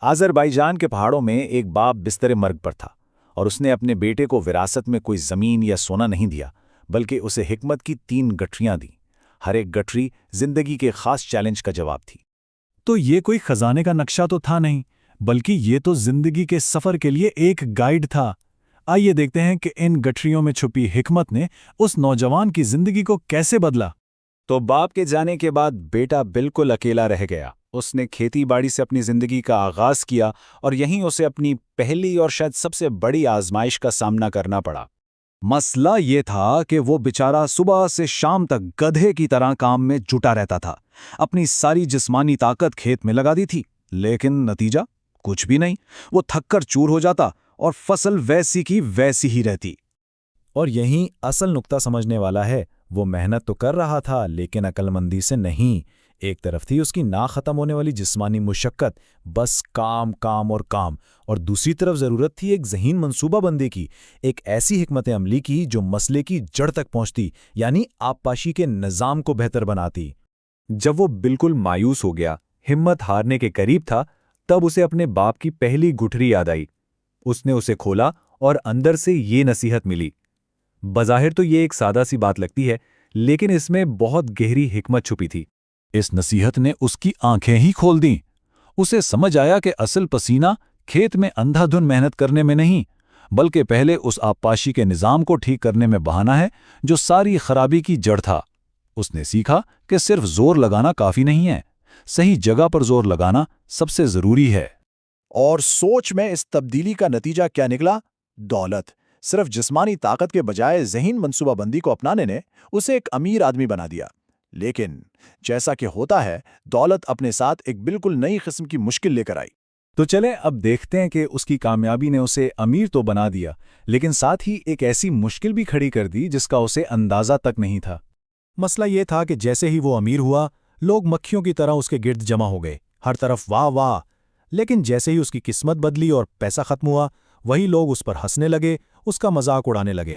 Azerbaijan के पहाड़ों में एक बाप बिस्तरे मर्ग पर था और उसने अपने बेटे को विरासत में कोई ज़मीन या सोना नहीं दिया, बल्कि उसे हिकमत की 3 गठरियां दी। हर एक गठरी जिंदगी के खास चैलेंज का जवाब थी। तो ये कोई खजाने का नक्शा तो था नहीं, बल्कि ये तो जिंदगी के सफर के लिए एक गाइड था। आइए देखते हैं कि इन गठरियों में छुपी हिकमत ने उस नौजवान की जिंदगी को कैसे बदला। तो बाप के जाने के बाद बेटा बिल्कुल अकेला रह गया। उसने खेती बाड़ी से अपनी जिंदगी का आगाज किया और यहीं उसे अपनी पहली और शायद सबसे बड़ी आजमाइश का सामना करना पड़ा। मसला ये था कि वो बेचारा सुबह से शाम तक गधे की तरह काम में जुटा रहता था। अपनी सारी जिस्मानी ताकत खेत में लगा दी थी, लेकिन नतीजा कुछ भी नहीं। वो थककर चूर हो जाता और फसल वैसी की वैसी ही रहती। और यहीं असल नुक्ता समझने वाला है। वो मेहनत तो कर रहा था, लेकिन अक्लमंदी से नहीं। एक तरफ थी उसकी ना खत्म होने वाली जिस्मानी मुशक्कत, बस काम काम और काम, और दूसरी तरफ जरूरत थी एक ज़हीन मंसूबाबंदी की, एक ऐसी हिकमत अमली की जो मसले की जड़ तक पहुंचती, यानी आबपाशी के निज़ाम को बेहतर बनाती। जब वो बिल्कुल मायूस हो गया, हिम्मत हारने के करीब था, तब उसे अपने बाप की पहली गुठरी याद आई। उसने उसे खोला और अंदर से ये नसीहत मिली। बज़ाहिर तो ये एक सादा सी बात लगती है, लेकिन इसमें बहुत गहरी हिकमत छुपी थी। इस नसीहत ने उसकी आंखें ही खोल दीं। उसे समझ आया कि असल पसीना खेत में अंधाधुन मेहनत करने में नहीं, बल्कि पहले उस आबपाशी के निज़ाम को ठीक करने में बहाना है जो सारी खराबी की जड़ था। उसने सीखा कि सिर्फ जोर लगाना काफ़ी नहीं है, सही जगह पर जोर लगाना सबसे ज़रूरी है। और सोच में इस तब्दीली का नतीजा क्या निकला? दौलत। सिर्फ जिस्मानी ताकत के बजाय ज़हीन मंसूबाबंदी को अपनाने ने उसे एक अमीर आदमी बना दिया। लेकिन जैसा कि होता है, दौलत अपने साथ एक बिल्कुल नई किस्म की मुश्किल लेकर आई। तो चलें अब देखते हैं कि उसकी कामयाबी ने उसे अमीर तो बना दिया, लेकिन साथ ही एक ऐसी मुश्किल भी खड़ी कर दी जिसका उसे अंदाज़ा तक नहीं था। मसला ये था कि जैसे ही वो अमीर हुआ, लोग मक्खियों की तरह उसके गिर्द जमा हो गए, हर तरफ वाह वाह। लेकिन जैसे ही उसकी किस्मत बदली और पैसा खत्म हुआ, वही लोग उस पर हंसने लगे, उसका मजाक उड़ाने लगे।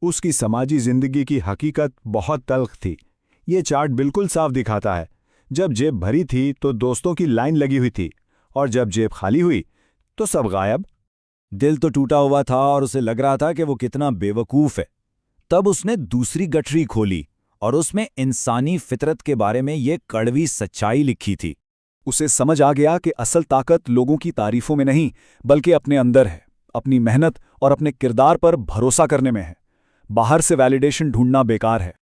उसकी समाजी जिंदगी की हकीकत बहुत तल्ख थी। ये चार्ट बिल्कुल साफ दिखाता है। जब जेब भरी थी तो दोस्तों की लाइन लगी हुई थी, और जब जेब खाली हुई तो सब गायब। दिल तो टूटा हुआ था और उसे लग रहा था कि वो कितना बेवकूफ़ है। तब उसने दूसरी गठरी खोली और उसमें इंसानी फितरत के बारे में ये कड़वी सच्चाई लिखी थी। उसे समझ आ गया कि असल ताकत लोगों की तारीफों में नहीं, बल्कि अपने अंदर है, अपनी मेहनत और अपने किरदार पर भरोसा करने में है। बाहर से वैलिडेशन ढूंढना बेकार है।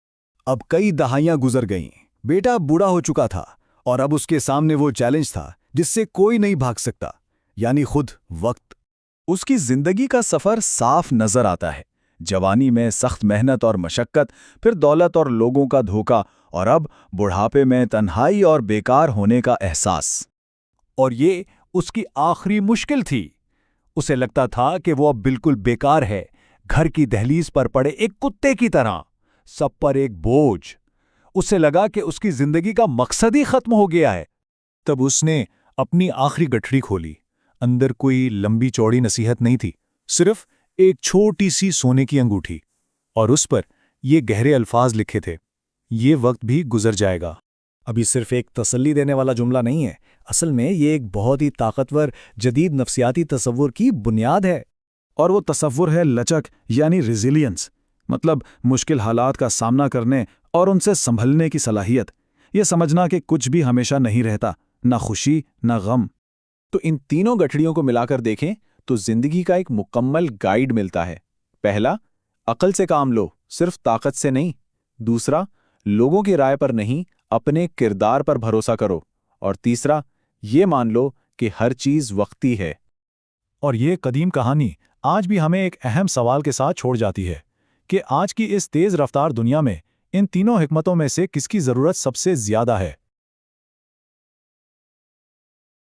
अब कई दहाइयां गुजर गईं। बेटा बूढ़ा हो चुका था और अब उसके सामने वो चैलेंज था जिससे कोई नहीं भाग सकता, यानी खुद वक्त। उसकी जिंदगी का सफर साफ नजर आता है। जवानी में सख्त मेहनत और मशक्कत, फिर दौलत और लोगों का धोखा, और अब बुढ़ापे में तन्हाई और बेकार होने का एहसास। और ये उसकी आखिरी मुश्किल थी। उसे लगता था कि वो अब बिल्कुल बेकार है, घर की दहलीज पर पड़े एक कुत्ते की तरह, सब पर एक बोझ। उसे लगा कि उसकी जिंदगी का मकसद ही खत्म हो गया है। तब उसने अपनी आखिरी गठरी खोली। अंदर कोई लंबी चौड़ी नसीहत नहीं थी, सिर्फ एक छोटी सी सोने की अंगूठी, और उस पर ये गहरे अल्फाज लिखे थे, ये वक्त भी गुजर जाएगा। अभी सिर्फ एक तसल्ली देने वाला जुमला नहीं है, असल में ये एक बहुत ही ताकतवर जदीद नफ्सियाती तसव्वुर की बुनियाद है। और वो तसव्वुर है लचक, यानी रेजिलियंस, मतलब मुश्किल हालात का सामना करने और उनसे संभलने की सलाहियत। ये समझना कि कुछ भी हमेशा नहीं रहता, ना खुशी ना गम। तो इन तीनों गठरियों को मिलाकर देखें तो जिंदगी का एक मुकम्मल गाइड मिलता है। पहला, अकल से काम लो, सिर्फ ताकत से नहीं। दूसरा, लोगों की राय पर नहीं, अपने किरदार पर भरोसा करो। और तीसरा, ये मान लो कि हर चीज वक्ती है। और ये कदीम कहानी आज भी हमें एक अहम सवाल के साथ छोड़ जाती है कि आज की इस तेज रफ्तार दुनिया में इन तीनों हिकमतों में से किसकी ज़रूरत सबसे ज़्यादा है।